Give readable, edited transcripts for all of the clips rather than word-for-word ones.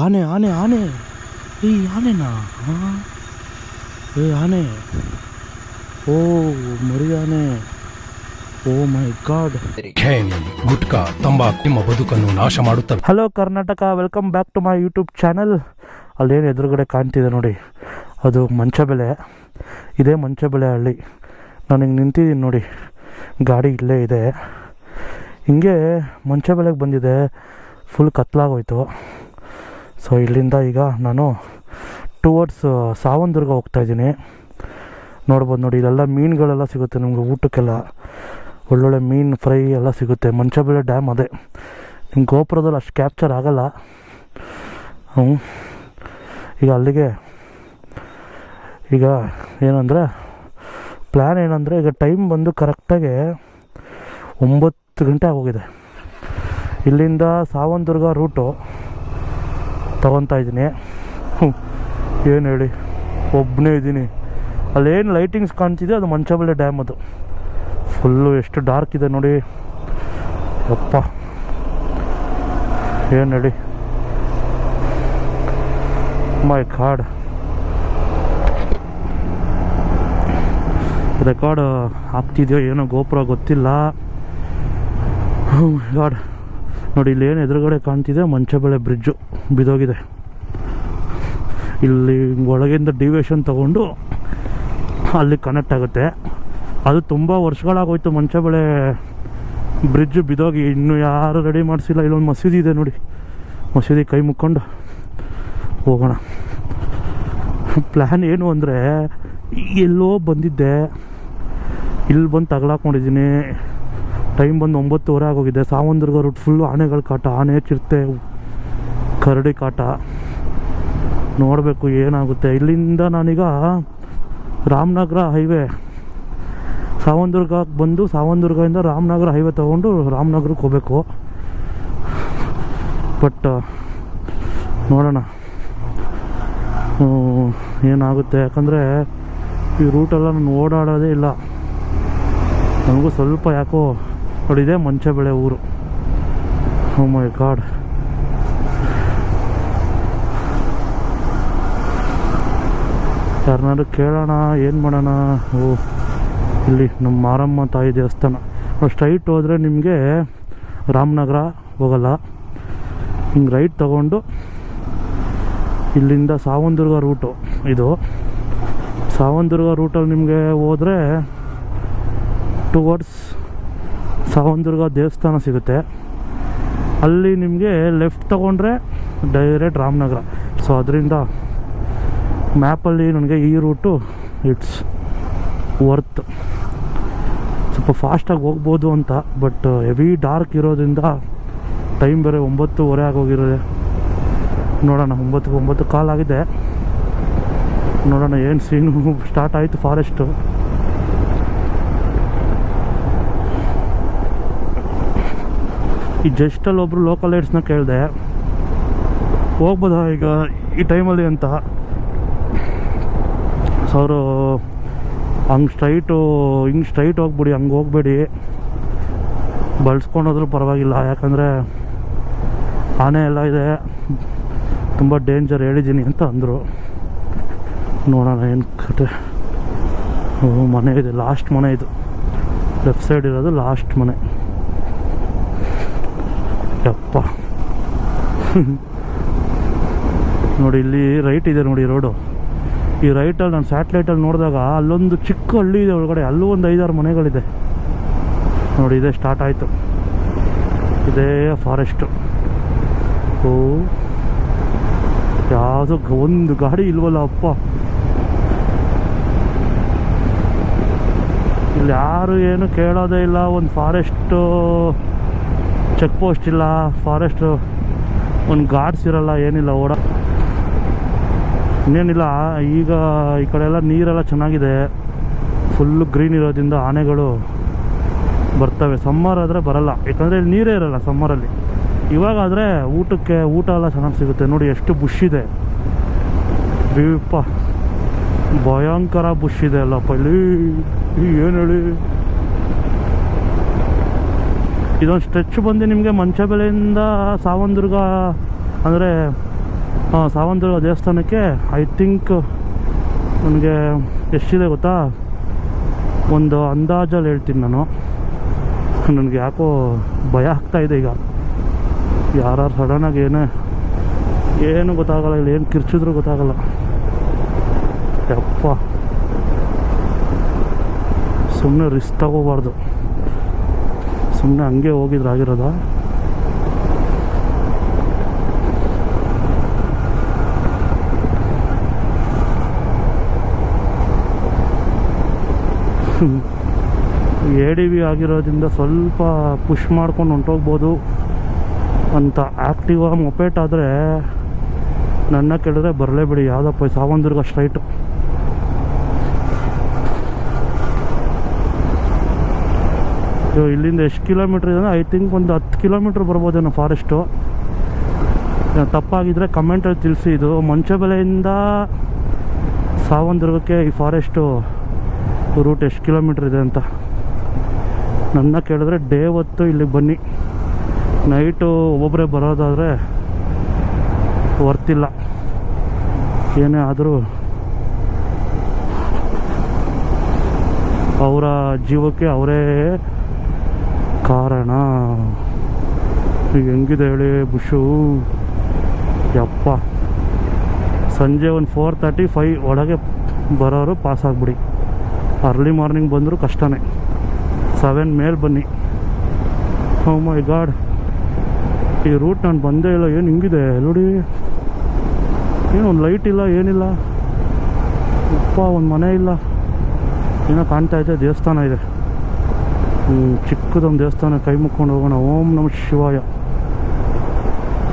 ಆನೆ ಆನೆ ಆನೆ ಈ ಆನೆನಾ? ಆನೆ, ಓ ಮರಿ ಆನೆ, ಓ ಮೈ ಗಾಡ್. ಗುಟ್ಕಾ ತಂಬಾಕು ನಿಮ್ಮ ಬದುಕನ್ನು ನಾಶ ಮಾಡುತ್ತವೆ. Hello Karnataka, welcome back to my YouTube channel. ಅಲ್ಲೇನು ಎದುರುಗಡೆ ಕಾಣ್ತಿದೆ ನೋಡಿ, ಅದು ಮಂಚಬೆಲೆ. ಇದೇ ಮಂಚಬೆಲೆ ಹಳ್ಳಿ. ನಾನು ಹಿಂಗೆ ನಿಂತಿದ್ದೀನಿ ನೋಡಿ, ಗಾಡಿ ಇಲ್ಲೇ ಇದೆ. ಹಿಂಗೆ ಮಂಚಬೆಲೆಗೆ ಬಂದಿದೆ, ಫುಲ್ ಕತ್ಲಾಗೋಯ್ತು. ಸೊ ಇಲ್ಲಿಂದ ಈಗ ನಾನು ಟುವರ್ಡ್ಸ್ ಸಾವಂದುರ್ಗ ಹೋಗ್ತಾಯಿದ್ದೀನಿ. ನೋಡ್ಬೋದು ನೋಡಿ, ಇಲ್ಲೆಲ್ಲ ಮೀನುಗಳೆಲ್ಲ ಸಿಗುತ್ತೆ ನಿಮಗೆ, ಊಟಕ್ಕೆಲ್ಲ ಒಳ್ಳೊಳ್ಳೆ ಮೀನು ಫ್ರೈ ಎಲ್ಲ ಸಿಗುತ್ತೆ. ಮಂಚಬೆಲೆ ಡ್ಯಾಮ್ ಅದೇ, ನಿಮ್ಮ ಗೋಪುರದಲ್ಲಿ ಅಷ್ಟು ಕ್ಯಾಪ್ಚರ್ ಆಗೋಲ್ಲ. ಈಗ ಅಲ್ಲಿಗೆ ಈಗ ಏನಂದರೆ ಪ್ಲ್ಯಾನ್ ಏನಂದರೆ, ಈಗ ಟೈಮ್ ಬಂದು ಕರೆಕ್ಟಾಗಿ 9 ಗಂಟೆ ಆಗೋಗಿದೆ. ಇಲ್ಲಿಂದ ಸಾವಂದುರ್ಗ ರೂಟು ತಗೊತಾ ಇದ್ದೀನಿ. ಏನು ಹೇಳಿ, ಒಬ್ಬನೇ ಇದ್ದೀನಿ. ಅಲ್ಲೇನು ಲೈಟಿಂಗ್ಸ್ ಕಾಣ್ತಿದೆ ಅದು ಮಂಚಬೆಲೆ ಡ್ಯಾಮ್. ಅದು ಫುಲ್ಲು ಎಷ್ಟು ಡಾರ್ಕ್ ಇದೆ ನೋಡಿ, ಅಪ್ಪ ಏನು ಹೇಳಿ, ಮೈ ಗಾಡ್. ರೆಕಾರ್ಡ್ ಆಗ್ತಿದೆಯೋ ಏನೋ ಗೋಪುರ ಗೊತ್ತಿಲ್ಲ. ಗಾಡ್ ನೋಡಿ, ಇಲ್ಲಿ ಏನು ಎದುರುಗಡೆ ಕಾಣ್ತಿದೆ ಮಂಚಬೆಲೆ ಬ್ರಿಡ್ಜು ಬಿದ್ದೋಗಿದೆ. ಇಲ್ಲಿ ಒಳಗಿಂದ ಡಿವಿಯೇಷನ್ ತೊಗೊಂಡು ಅಲ್ಲಿ ಕನೆಕ್ಟ್ ಆಗುತ್ತೆ. ಅದು ತುಂಬ ವರ್ಷಗಳಾಗೋಯ್ತು ಮಂಚಬೆಲೆ ಬ್ರಿಡ್ಜು ಬಿದ್ದೋಗಿ, ಇನ್ನೂ ಯಾರು ರೆಡಿ ಮಾಡಿಸಿಲ್ಲ. ಇಲ್ಲೊಂದು ಮಸೀದಿ ಇದೆ ನೋಡಿ, ಮಸೀದಿ ಕೈ ಮುಕ್ಕೊಂಡು ಹೋಗೋಣ. ಪ್ಲ್ಯಾನ್ ಏನು ಅಂದರೆ, ಎಲ್ಲೋ ಬಂದಿದ್ದೆ, ಇಲ್ಲಿ ಬಂದು ತಗಲಾಕೊಂಡಿದ್ದೀನಿ. ಟೈಮ್ ಬಂದು 9:30 ಆಗೋಗಿದೆ. ಸಾವಂದುರ್ಗ ರೂಟ್ ಫುಲ್ಲು ಆನೆಗಳ ಕಾಟ, ಆನೆ, ಚಿರತೆ, ಕರಡಿ ಕಾಟ. ನೋಡಬೇಕು ಏನಾಗುತ್ತೆ. ಇಲ್ಲಿಂದ ನಾನೀಗ ರಾಮನಗರ ಹೈವೇ, ಸಾವಂದುರ್ಗಕ್ಕೆ ಬಂದು ಸಾವಂದುರ್ಗದಿಂದ ರಾಮನಗರ ಹೈವೇ ತೊಗೊಂಡು ರಾಮನಗರಕ್ಕೆ ಹೋಗಬೇಕು. ಬಟ್ ನೋಡೋಣ ಏನಾಗುತ್ತೆ. ಯಾಕಂದರೆ ಈ ರೂಟೆಲ್ಲ ನಾನು ಓಡಾಡೋದೇ ಇಲ್ಲ. ನನಗೂ ಸ್ವಲ್ಪ ಯಾಕೋ ನೋಡಿದೆ ಮಂಚಬೆಲೆ ಊರು. ಓ ಮೈ ಗಾಡ್. ಯಾರನ್ನಾರು ಕೇಳೋಣ, ಏನು ಮಾಡೋಣ. ಓ, ಇಲ್ಲಿ ನಮ್ಮ ಮಾರಮ್ಮ ತಾಯಿ ದೇವಸ್ಥಾನ. ಸ್ಟ್ರೈಟ್ ಹೋದರೆ ನಿಮಗೆ ರಾಮನಗರ ಹೋಗಲ್ಲ. ಹಿಂಗೆ ರೈಟ್ ತಗೊಂಡು ಇಲ್ಲಿಂದ ಸಾವಂದುರ್ಗ ರೂಟು ಇದು. ಸಾವಂದುರ್ಗ ರೂಟಲ್ಲಿ ನಿಮಗೆ ಹೋದರೆ ಟುವರ್ಡ್ಸ್ ಸಾವಂದುರ್ಗ ದೇವಸ್ಥಾನ ಸಿಗುತ್ತೆ. ಅಲ್ಲಿ ನಿಮಗೆ ಲೆಫ್ಟ್ ತೊಗೊಂಡ್ರೆ ಡೈರೆಕ್ಟ್ ರಾಮನಗರ. ಸೊ ಅದರಿಂದ ಮ್ಯಾಪಲ್ಲಿ ನನಗೆ ಈ ರೂಟು ಇಟ್ಸ್ ವರ್ತ್. ಸ್ವಲ್ಪ ಫಾಸ್ಟಾಗಿ ಹೋಗ್ಬೋದು ಅಂತ, ಬಟ್ ಹೆವಿ ಡಾರ್ಕ್ ಇರೋದ್ರಿಂದ ಟೈಮ್ ಬೇರೆ 9:30 ಆಗೋಗಿರೋದೆ. ನೋಡೋಣ, 9 ಕಾಲ್ ಆಗಿದೆ. ನೋಡೋಣ ಏನು ಸೀನು ಸ್ಟಾರ್ಟ್ ಆಯಿತು. ಫಾರೆಸ್ಟು ಈ ಜಸ್ಟಲ್ಲಿ ಒಬ್ಬರು ಲೋಕಲ್ ಲೈಟ್ಸ್ನ ಕೇಳಿದೆ, ಹೋಗ್ಬೋದಾ ಈಗ ಈ ಟೈಮಲ್ಲಿ ಅಂತ. ಸೊ ಅವರು ಹಂಗೆ ಸ್ಟ್ರೈಟ್ ಹೋಗ್ಬಿಡಿ, ಹಂಗೆ ಹೋಗ್ಬೇಡಿ, ಬಳಸ್ಕೊಂಡೋದ್ರೂ ಪರವಾಗಿಲ್ಲ. ಯಾಕಂದರೆ ಆನೆ ಎಲ್ಲ ಇದೆ, ತುಂಬ ಡೇಂಜರ್ ಹೇಳಿದ್ದೀನಿ ಅಂತ ಅಂದರು. ನೋಡೋಣ ಏನು ಕತೆ. ಮನೆ ಇದೆ, ಲಾಸ್ಟ್ ಮನೆ ಇದು, ಲೆಫ್ಟ್ ಸೈಡ್ ಇರೋದು ಲಾಸ್ಟ್ ಮನೆ. ಯಪ್ಪ ನೋಡಿ, ಇಲ್ಲಿ ರೈಟ್ ಇದೆ ನೋಡಿ ರೋಡು. ಈ ರೈಟಲ್ಲಿ ನಾನು ಸ್ಯಾಟ್ಲೈಟಲ್ಲಿ ನೋಡಿದಾಗ ಅಲ್ಲೊಂದು ಚಿಕ್ಕ ಹಳ್ಳಿ ಇದೆ ಒಳಗಡೆ, ಅಲ್ಲೂ ಒಂದು 5-6 ಮನೆಗಳಿದೆ ನೋಡಿ. ಇದೇ ಸ್ಟಾರ್ಟ್ ಆಯಿತು, ಇದೇ ಫಾರೆಸ್ಟು. ಓ, ಯಾವುದೋ ಒಂದು ಗಾಡಿ ಇಲ್ವಲ್ಲ ಅಪ್ಪ. ಇಲ್ಲಿ ಯಾರು ಏನು ಕೇಳೋದೇ ಇಲ್ಲ. ಒಂದು ಫಾರೆಸ್ಟು ಚೆಕ್ ಪೋಸ್ಟ್ ಇಲ್ಲ, ಫಾರೆಸ್ಟು ಒಂದು ಗಾರ್ಡ್ಸ್ ಇರಲ್ಲ, ಏನಿಲ್ಲ. ಇನ್ನೇನಿಲ್ಲ. ಈಗ ಈ ಕಡೆ ಎಲ್ಲ ನೀರೆಲ್ಲ ಚೆನ್ನಾಗಿದೆ, ಫುಲ್ಲು ಗ್ರೀನ್ ಇರೋದ್ರಿಂದ ಆನೆಗಳು ಬರ್ತವೆ. ಸಮ್ಮರ್ ಆದರೆ ಬರಲ್ಲ, ಯಾಕಂದರೆ ಇಲ್ಲಿ ನೀರೇ ಇರಲ್ಲ ಸಮ್ಮರಲ್ಲಿ. ಇವಾಗಾದರೆ ಊಟ ಎಲ್ಲ ಚೆನ್ನಾಗಿ ಸಿಗುತ್ತೆ. ನೋಡಿ ಎಷ್ಟು ಬುಷ್ ಇದೆ, ಬೀಪ ಭಯಂಕರ ಬುಷ್ ಇದೆ ಅಲ್ಲಪ್ಪ ಇಲ್ಲಿ. ಏನು ಹೇಳಿ, ಇದೊಂದು ಸ್ಟ್ರೆಚ್ ಬಂದು ನಿಮಗೆ ಮಂಚಬೆಲೆಯಿಂದ ಸಾವಂದುರ್ಗ ಅಂದರೆ ಸಾವಂತದುರ್ಗ ದೇವಸ್ಥಾನಕ್ಕೆ ಐ ಥಿಂಕ್ ನನಗೆ ಎಷ್ಟಿದೆ ಗೊತ್ತಾ, ಒಂದು ಅಂದಾಜಲ್ಲಿ ಹೇಳ್ತೀನಿ ನಾನು. ನನಗೆ ಯಾಕೋ ಭಯ ಆಗ್ತಾಯಿದೆ ಈಗ. ಯಾರು ಸಡನ್ನಾಗಿ ಏನು ಗೊತ್ತಾಗಲ್ಲ, ಇಲ್ಲಿ ಏನು ಕಿರ್ಚಿದ್ರು ಗೊತ್ತಾಗಲ್ಲ. ಯಪ್ಪ, ಸುಮ್ಮನೆ ರಿಸ್ಕ್ ತಗೋಬಾರ್ದು. ಸುಮ್ಮನೆ ಹಂಗೆ ಹೋಗಿದ್ರೆ ಆಗಿರೋದ. ADV ಆಗಿರೋದ್ರಿಂದ ಸ್ವಲ್ಪ ಪುಷ್ ಮಾಡ್ಕೊಂಡು ಹೊಂಟೋಗ್ಬೋದು ಅಂತ. ಆ್ಯಕ್ಟಿವಾ ಮೊಪೇಟ್ ಆದರೆ ನನ್ನ ಕೇಳಿದ್ರೆ ಬರಲೇಬಿಡಿ, ಯಾವುದಪ್ಪ ಸಾವಂತದುರ್ಗ ಸ್ಟ್ರೈಟು. ಇಲ್ಲಿಂದ ಎಷ್ಟು ಕಿಲೋಮೀಟ್ರ್ ಇದೆ ಅಂದರೆ ಐ ಥಿಂಕ್ ಒಂದು 10 ಕಿಲೋಮೀಟ್ರ್ ಬರ್ಬೋದೇನೋ ಫಾರೆಸ್ಟು. ತಪ್ಪಾಗಿದ್ದರೆ ಕಮೆಂಟಲ್ಲಿ ತಿಳಿಸಿ. ಇದು ಮಂಚಬೆಲೆಯಿಂದ ಸಾವಂತದುರ್ಗಕ್ಕೆ ಈ ಫಾರೆಸ್ಟು ರೂಟ್ ಎಷ್ಟು ಕಿಲೋಮೀಟ್ರ್ ಇದೆ ಅಂತ. ನನ್ನ ಕೇಳಿದ್ರೆ ಡೇ ಹೊತ್ತು ಇಲ್ಲಿಗೆ ಬನ್ನಿ, ನೈಟು ಒಬ್ಬೊಬ್ಬರೇ ಬರೋದಾದರೆ ವರ್ತಿಲ್ಲ. ಏನೇ ಆದರೂ ಅವರ ಜೀವಕ್ಕೆ ಅವರೇ ಕಾರಣ. ಈಗ ಹೆಂಗಿದೆ ಹೇಳಿ ಬುಷು. ಯಪ್ಪ, ಸಂಜೆ ಒಂದು 4:35 ಒಳಗೆ ಬರೋರು ಪಾಸ್ ಆಗಿಬಿಡಿ. ಅರ್ಲಿ ಮಾರ್ನಿಂಗ್ ಬಂದರೂ ಕಷ್ಟನೇ. 7 ಮೇಲೆ ಬನ್ನಿ. ಓ ಮೈ ಗಾಡ್, ಈ ರೂಟ್ ನಾನು ಬಂದೇ ಇಲ್ಲ. ಏನು ಹಿಂಗಿದೆ ನೋಡಿ, ಏನು ಒಂದು ಲೈಟ್ ಇಲ್ಲ, ಏನಿಲ್ಲ. ಉಪ್ಪ, ಒಂದು ಮನೆ ಇಲ್ಲ. ಏನೋ ಕಾಣ್ತಾ ಇದೆ, ದೇವಸ್ಥಾನ ಇದೆ. ಚಿಕ್ಕದೊಂದು ದೇವಸ್ಥಾನ. ಕೈ ಮುಕ್ಕೊಂಡು ಹೋಗೋಣ. ಓಂ ನಮಃ ಶಿವಾಯ.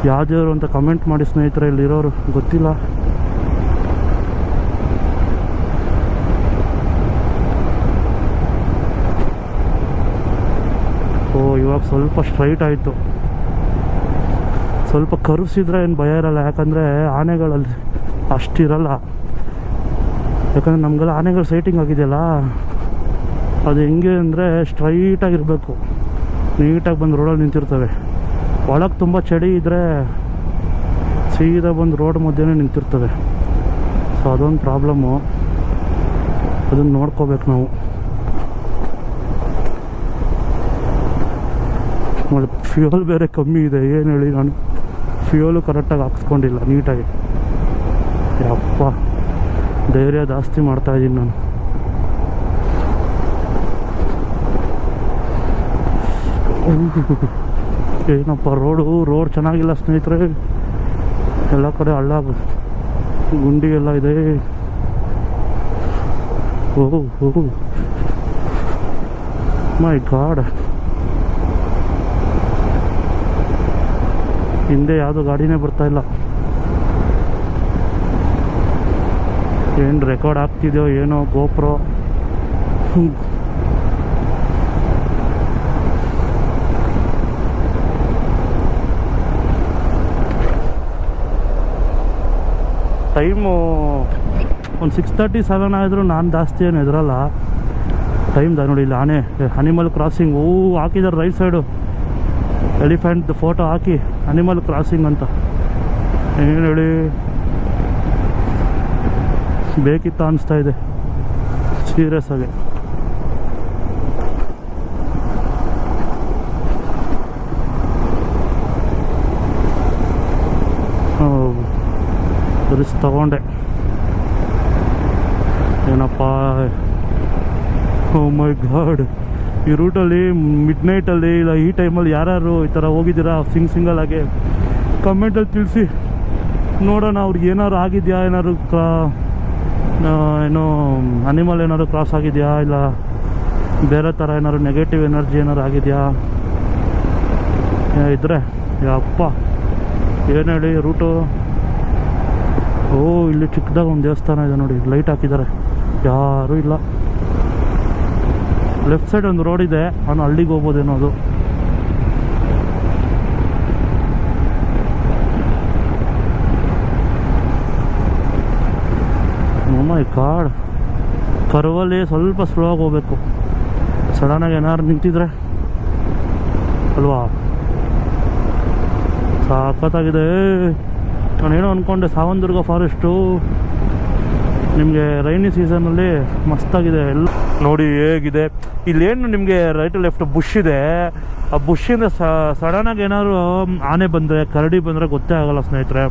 ಯಾವ ದೇವರು ಅಂತ ಕಮೆಂಟ್ ಮಾಡಿ ಸ್ನೇಹಿತರೆ, ಇಲ್ಲಿರೋರು ಗೊತ್ತಿಲ್ಲ. ಇವಾಗ ಸ್ವಲ್ಪ ಸ್ಟ್ರೈಟ್ ಆಯಿತು. ಸ್ವಲ್ಪ ಕರ್ಸಿದ್ರೆ ಏನು ಭಯ ಇರಲ್ಲ, ಯಾಕಂದರೆ ಆನೆಗಳಲ್ಲಿ ಅಷ್ಟಿರಲ್ಲ. ಯಾಕಂದರೆ ನಮಗೆಲ್ಲ ಆನೆಗಳು ಸೈಟಿಂಗ್ ಆಗಿದೆಯಲ್ಲ, ಅದು ಹೆಂಗೆ ಅಂದರೆ ಸ್ಟ್ರೈಟಾಗಿರಬೇಕು. ನೀಟಾಗಿ ಬಂದು ರೋಡಲ್ಲಿ ನಿಂತಿರ್ತವೆ. ಒಳಗೆ ತುಂಬ ಚಳಿ ಇದ್ದರೆ ಸೀದಾ ಬಂದು ರೋಡ್ ಮಧ್ಯೆ ನಿಂತಿರ್ತವೆ. ಸೊ ಅದೊಂದು ಪ್ರಾಬ್ಲಮ್ಮು, ಅದನ್ನು ನೋಡ್ಕೋಬೇಕು ನಾವು. ಮತ್ತು ಫ್ಯೂಯಲ್ ಬೇರೆ ಕಮ್ಮಿ ಇದೆ. ಏನು ಹೇಳಿ, ನಾನು ಫ್ಯೂಯಲು ಕರೆಕ್ಟಾಗಿ ಹಾಕ್ಸ್ಕೊಂಡಿಲ್ಲ ನೀಟಾಗಿ. ಯಪ್ಪ, ಧೈರ್ಯ ಜಾಸ್ತಿ ಮಾಡ್ತಾಯಿದ್ದೀನಿ ನಾನು. ಏನಪ್ಪ ರೋಡ್ ಚೆನ್ನಾಗಿಲ್ಲ ಸ್ನೇಹಿತರೆ. ಎಲ್ಲ ಕಡೆ ಹಳ್ಳ ಗುಂಡಿ ಎಲ್ಲ ಇದೆ. ಓಹ್ ಮೈ ಗಾಡ್. ಹಿಂದೆ ಯಾವುದೋ ಗಾಡಿನೇ ಬರ್ತಾಯಿಲ್ಲ. ಏನು ರೆಕಾರ್ಡ್ ಆಗ್ತಿದೆಯೋ ಏನೋ ಗೋಪ್ರೋ. ಟೈಮು ಒಂದು 6:37 ಆದರೂ ನಾನು ಜಾಸ್ತಿ ಏನು ಎದುರಲ್ಲ. ಟೈಮ್ ನೋಡಿ, ಇಲ್ಲಿ ಆನೆ ಅನಿಮಲ್ ಕ್ರಾಸಿಂಗ್. ಹಾಕಿದ್ದಾರೆ ರೈಟ್ ಸೈಡು ಎಲಿಫೆಂಟ್ ಫೋಟೋ ಹಾಕಿ, ಅನಿಮಲ್ ಕ್ರಾಸಿಂಗ್ ಅಂತ. ಏನು ಹೇಳಿ, ಬೇಕಿತ್ತ ಅನಿಸ್ತಾ ಇದೆ ಸೀರಿಯಸ್ ಆಗಿ. ರಿಸ್ಕ್ ತಗೊಂಡೆ. ಏನಪ್ಪ, ಓ ಮೈ ಗಾಡ್. ಈ ರೂಟಲ್ಲಿ ಮಿಡ್ನೈಟಲ್ಲಿ ಇಲ್ಲ ಈ ಟೈಮಲ್ಲಿ ಯಾರು ಈ ಥರ ಹೋಗಿದ್ದೀರಾ ಸಿಂಗಲ್ ಆಗಿ ಕಮೆಂಟಲ್ಲಿ ತಿಳಿಸಿ ನೋಡೋಣ. ಅವ್ರಿಗೆ ಏನಾದ್ರು ಆಗಿದೆಯಾ, ಏನಾದ್ರು ಏನೋ ಅನಿಮಲ್ ಏನಾದ್ರು ಕ್ರಾಸ್ ಆಗಿದೆಯಾ, ಇಲ್ಲ ಬೇರೆ ಥರ ಏನಾದ್ರು ನೆಗೆಟಿವ್ ಎನರ್ಜಿ ಏನಾದ್ರು ಆಗಿದೆಯಾ ಇದ್ದರೆ. ಯಪ್ಪ, ಏನು ಹೇಳಿ ರೂಟು. ಇಲ್ಲಿ ಚಿಕ್ಕದಾಗ ಒಂದು ದೇವಸ್ಥಾನ ಇದೆ ನೋಡಿ, ಲೈಟ್ ಹಾಕಿದ್ದಾರೆ, ಯಾರೂ ಇಲ್ಲ. ಲೆಫ್ಟ್ ಸೈಡ್ ಒಂದು ರೋಡ್ ಇದೆ, ನಾನು ಹಳ್ಳಿಗೆ ಹೋಗ್ಬೋದೇನೋ ಅದು. ಓ ಮೈ ಗಾಡ್, ಕರ್ವಲ್ಲಿ ಸ್ವಲ್ಪ ಸ್ಲೋ ಆಗಿ ಹೋಗ್ಬೇಕು. ಸಡನ್ನಾಗಿ ಏನಾದ್ರು ನಿಂತಿದ್ರೆ ಅಲ್ವಾ, ಸಾಕತ್ತಾಗಿದೆ. ನಾನೇನೋ ಅಂದ್ಕೊಂಡೆ ಸಾವಂದುರ್ಗ ಫಾರೆಸ್ಟು ನಿಮಗೆ ರೈನಿ ಸೀಸನಲ್ಲಿ ಮಸ್ತಾಗಿದೆ ಎಲ್ಲ ನೋಡಿ ಹೇಗಿದೆ. ಇಲ್ಲೇನು ನಿಮಗೆ ರೈಟ್ ಲೆಫ್ಟ್ ಬುಷ್ ಇದೆ, ಆ ಬುಷ್ಷಿಂದ ಸಡನ್ನಾಗಿ ಏನಾದ್ರು ಆನೆ ಬಂದರೆ ಕರಡಿ ಬಂದರೆ ಗೊತ್ತೇ ಆಗೋಲ್ಲ ಸ್ನೇಹಿತರೆ,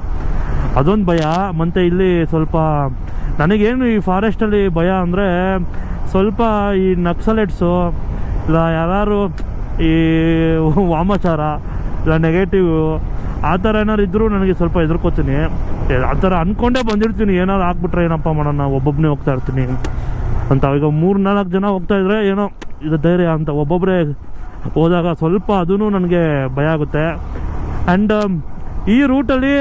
ಅದೊಂದು ಭಯ. ಮತ್ತು ಇಲ್ಲಿ ಸ್ವಲ್ಪ ನನಗೇನು ಈ ಫಾರೆಸ್ಟಲ್ಲಿ ಭಯ ಅಂದರೆ ಸ್ವಲ್ಪ ಈ ನಕ್ಸಲೇಟ್ಸು ಇಲ್ಲ ಯಾರು ಈ ವಾಮಾಚಾರ ಇಲ್ಲ ನೆಗೆಟಿವ್ ಆ ಥರ ಏನಾರು ಇದ್ದರೂ ನನಗೆ ಸ್ವಲ್ಪ ಹೆದರ್ಕೋತೀನಿ. ಆ ಥರ ಅಂದ್ಕೊಂಡೇ ಬಂದಿರ್ತೀನಿ, ಏನಾದ್ರು ಆಗ್ಬಿಟ್ರೆ ಏನಪ್ಪ ಮಾಡೋಣ, ಒಬ್ಬೊಬ್ಬನೇ ಹೋಗ್ತಾ ಇರ್ತೀನಿ ಅಂತ. ಈಗ 3-4 ಜನ ಹೋಗ್ತಾಯಿದ್ರೆ ಏನೋ ಇದು ಧೈರ್ಯ ಅಂತ, ಒಬ್ಬೊಬ್ಬರೇ ಹೋದಾಗ ಸ್ವಲ್ಪ ಅದೂ ನನಗೆ ಭಯ ಆಗುತ್ತೆ. ಆ್ಯಂಡ್ ಈ ರೂಟಲ್ಲಿ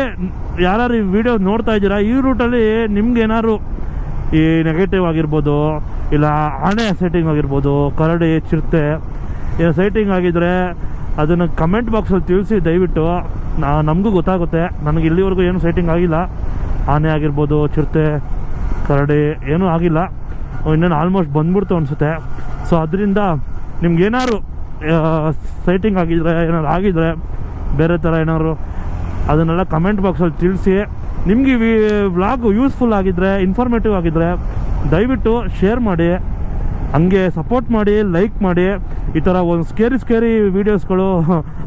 ಯಾರು ಈ ವಿಡಿಯೋ ನೋಡ್ತಾ ಇದ್ದೀರಾ, ಈ ರೂಟಲ್ಲಿ ನಿಮ್ಗೇನಾದ್ರು ಈ ನೆಗೆಟಿವ್ ಆಗಿರ್ಬೋದು ಇಲ್ಲ ಆನೆ ಸೈಟಿಂಗ್ ಆಗಿರ್ಬೋದು, ಕರಡಿ ಚಿರತೆ ಏನೋ ಸೈಟಿಂಗ್ ಆಗಿದ್ದರೆ ಅದನ್ನು ಕಮೆಂಟ್ ಬಾಕ್ಸಲ್ಲಿ ತಿಳಿಸಿ ದಯವಿಟ್ಟು. ನಮಗೂ ಗೊತ್ತಾಗುತ್ತೆ. ನನಗೆ ಇಲ್ಲಿವರೆಗೂ ಏನು ಸೈಟಿಂಗ್ ಆಗಿಲ್ಲ, ಆನೆ ಆಗಿರ್ಬೋದು ಚಿರತೆ ಕರಡಿ ಏನೂ ಆಗಿಲ್ಲ, ಇನ್ನೇನು ಆಲ್ಮೋಸ್ಟ್ ಬಂದ್ಬಿಡ್ತು ಅನಿಸುತ್ತೆ. ಸೊ ಅದರಿಂದ ನಿಮ್ಗೇನಾದ್ರು ಸೈಟಿಂಗ್ ಆಗಿದ್ರೆ ಏನಾದ್ರು ಆಗಿದ್ರೆ ಬೇರೆ ಥರ ಏನಾದ್ರು ಅದನ್ನೆಲ್ಲ ಕಮೆಂಟ್ ಬಾಕ್ಸಲ್ಲಿ ತಿಳಿಸಿ. ನಿಮಗೆ ಈ ವ್ಲಾಗು ಯೂಸ್ಫುಲ್ ಆಗಿದ್ದರೆ ಇನ್ಫಾರ್ಮೇಟಿವ್ ಆಗಿದ್ದರೆ ದಯವಿಟ್ಟು ಶೇರ್ ಮಾಡಿ, ಹಂಗೆ ಸಪೋರ್ಟ್ ಮಾಡಿ, ಲೈಕ್ ಮಾಡಿ. ಈ ಥರ ಒಂದು ಸ್ಕೇರಿ ವೀಡಿಯೋಸ್ಗಳು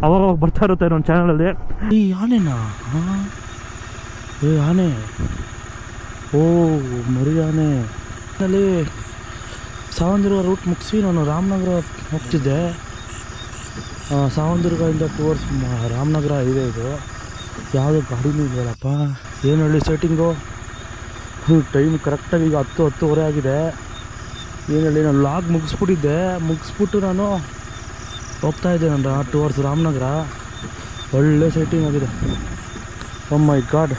ಅವಾಗ ಬರ್ತಾ ಇರುತ್ತೆ ನನ್ನ ಚಾನಲಲ್ಲಿ. ಈ ಆನೆನಾ? ಆನೆ, ಓ ಮರಿ ಆನೆ. ಅಲ್ಲಿ ಸಾವಂದುರ್ಗ ರೂಟ್ ಮುಗಿಸಿ ನಾನು ರಾಮನಗರ ಹೋಗ್ತಿದ್ದೆ. ಸಾವಂದುರ್ಗದಿಂದ ಟುವರ್ಡ್ಸ್ ರಾಮನಗರ ಇದೆ. ಇದು ಯಾವುದೋ ಗಾಡಿನೂ ಇದೆಯಲ್ಲಪ್ಪ. ಏನು ಹೇಳಿ ಸೈಟಿಂಗು ಟೈಮ್ ಕರೆಕ್ಟಾಗಿ ಈಗ 10-10:30 ಆಗಿದೆ. ಏನು ಹೇಳಿ ನಾನು ಲಾಗ್ ಮುಗಿಸ್ಬಿಟ್ಟು ನಾನು ಹೋಗ್ತಾಯಿದ್ದೆ ನಾನು ಟುವರ್ಡ್ಸ್ ರಾಮನಗರ. ಒಳ್ಳೆ ಸೈಟಿಂಗ್ ಆಗಿದೆ. ಓ ಮೈ ಗಾಡ್.